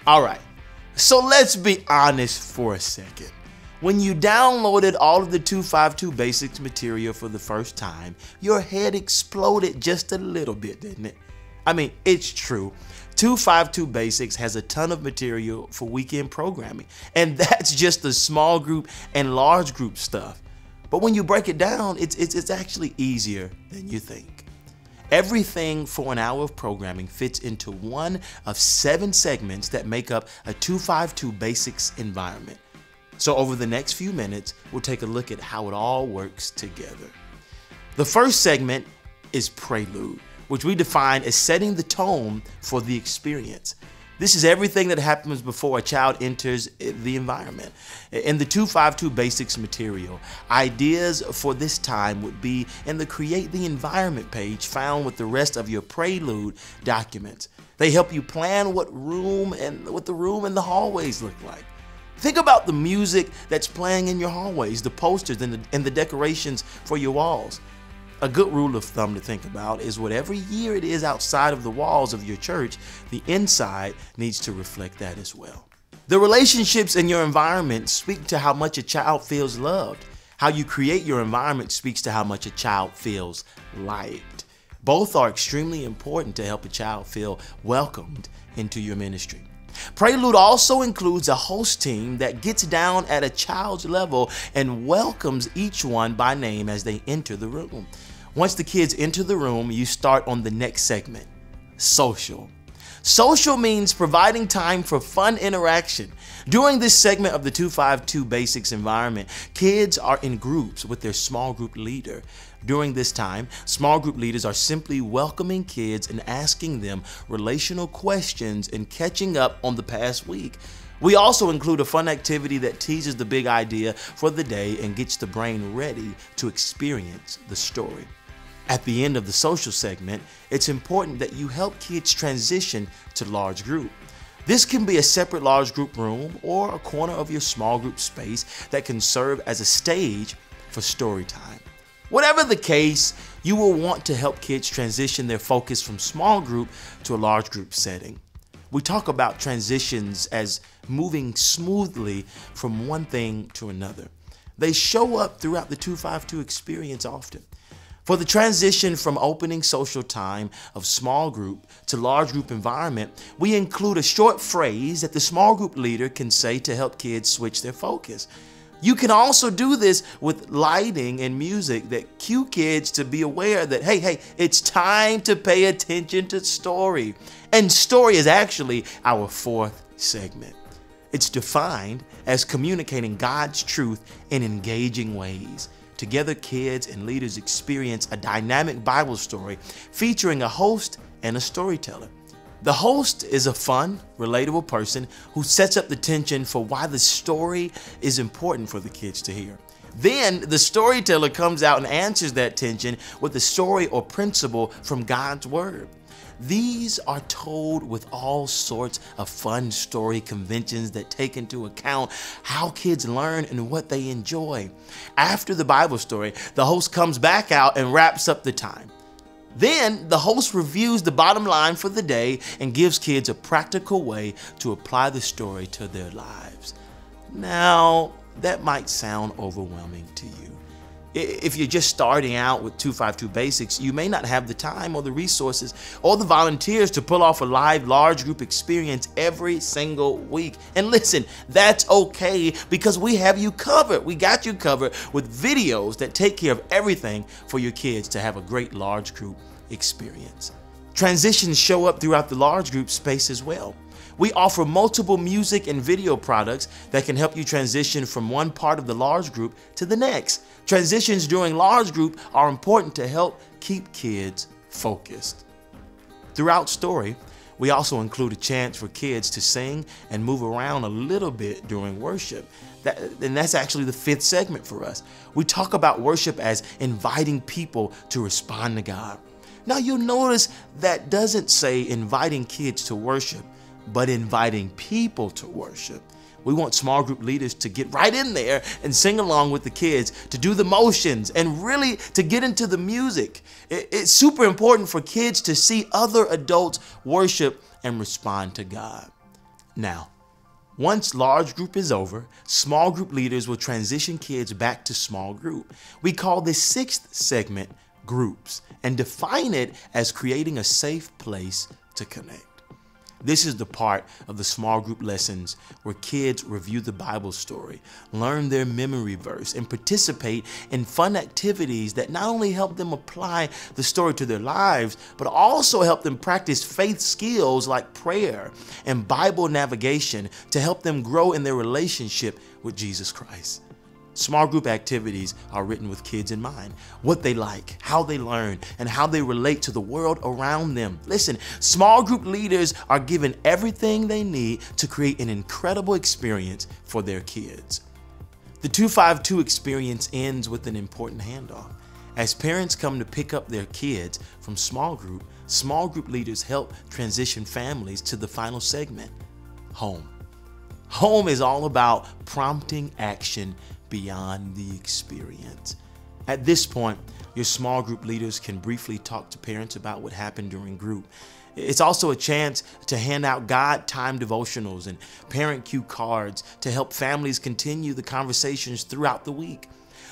All right, so let's be honest for a second. When you downloaded all of the 252 Basics material for the first time, your head exploded just a little bit, didn't it? I mean, it's true. 252 Basics has a ton of material for weekend programming, and that's just the small group and large group stuff. But when you break it down, it's actually easier than you think. Everything for an hour of programming fits into one of 7 segments that make up a 252 Basics environment. So over the next few minutes, we'll take a look at how it all works together. The first segment is Prelude, which we define as setting the tone for the experience. This is everything that happens before a child enters the environment. In the 252 Basics material, ideas for this time would be in the Create the Environment page found with the rest of your Prelude documents. They help you plan what the room and the hallways look like. Think about the music that's playing in your hallways, the posters and the decorations for your walls. A good rule of thumb to think about is whatever year it is outside of the walls of your church, the inside needs to reflect that as well. The relationships in your environment speak to how much a child feels loved. How you create your environment speaks to how much a child feels liked. Both are extremely important to help a child feel welcomed into your ministry. Prelude also includes a host team that gets down at a child's level and welcomes each one by name as they enter the room. Once the kids enter the room, you start on the next segment, Social. Social means providing time for fun interaction. During this segment of the 252 Basics environment, kids are in groups with their small group leader. During this time, small group leaders are simply welcoming kids and asking them relational questions and catching up on the past week. We also include a fun activity that teases the big idea for the day and gets the brain ready to experience the story. At the end of the social segment, it's important that you help kids transition to large group. This can be a separate large group room or a corner of your small group space that can serve as a stage for story time. Whatever the case, you will want to help kids transition their focus from small group to a large group setting. We talk about transitions as moving smoothly from one thing to another. They show up throughout the 252 experience often. For the transition from opening social time of small group to large group environment, we include a short phrase that the small group leader can say to help kids switch their focus. You can also do this with lighting and music that cue kids to be aware that, hey, it's time to pay attention to story. And story is actually our 4th segment. It's defined as communicating God's truth in engaging ways. Together, kids and leaders experience a dynamic Bible story featuring a host and a storyteller. The host is a fun, relatable person who sets up the tension for why the story is important for the kids to hear. Then the storyteller comes out and answers that tension with a story or principle from God's Word. These are told with all sorts of fun story conventions that take into account how kids learn and what they enjoy. After the Bible story, the host comes back out and wraps up the time. Then the host reviews the bottom line for the day and gives kids a practical way to apply the story to their lives. Now, that might sound overwhelming to you. If you're just starting out with 252 Basics, you may not have the time or the resources or the volunteers to pull off a live large group experience every single week. And listen, that's okay because we have you covered. We got you covered with videos that take care of everything for your kids to have a great large group experience. Transitions show up throughout the large group space as well. We offer multiple music and video products that can help you transition from one part of the large group to the next. Transitions during large group are important to help keep kids focused. Throughout story, we also include a chance for kids to sing and move around a little bit during worship. And that's actually the 5th segment for us. We talk about worship as inviting people to respond to God. Now you'll notice that doesn't say inviting kids to worship, but inviting people to worship. We want small group leaders to get right in there and sing along with the kids, to do the motions and really to get into the music. It's super important for kids to see other adults worship and respond to God. Now, once large group is over, small group leaders will transition kids back to small group. We call this sixth segment groups and define it as creating a safe place to connect. This is the part of the small group lessons where kids review the Bible story, learn their memory verse, and participate in fun activities that not only help them apply the story to their lives, but also help them practice faith skills like prayer and Bible navigation to help them grow in their relationship with Jesus Christ. Small group activities are written with kids in mind, what they like, how they learn, and how they relate to the world around them. Listen, small group leaders are given everything they need to create an incredible experience for their kids. The 252 experience ends with an important handoff. As parents come to pick up their kids from small group leaders help transition families to the final segment, home. Home is all about prompting action beyond the experience. At this point, your small group leaders can briefly talk to parents about what happened during group. It's also a chance to hand out God time devotionals and parent cue cards to help families continue the conversations throughout the week.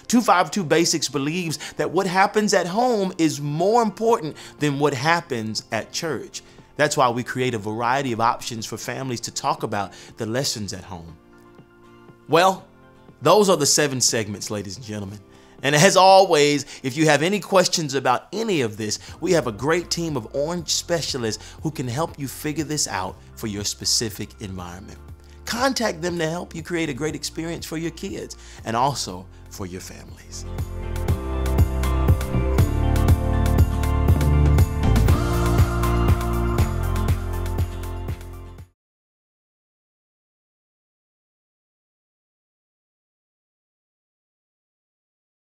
252 Basics believes that what happens at home is more important than what happens at church. That's why we create a variety of options for families to talk about the lessons at home. Well, those are the 7 segments, ladies and gentlemen. And as always, if you have any questions about any of this, we have a great team of Orange specialists who can help you figure this out for your specific environment. Contact them to help you create a great experience for your kids and also for your families.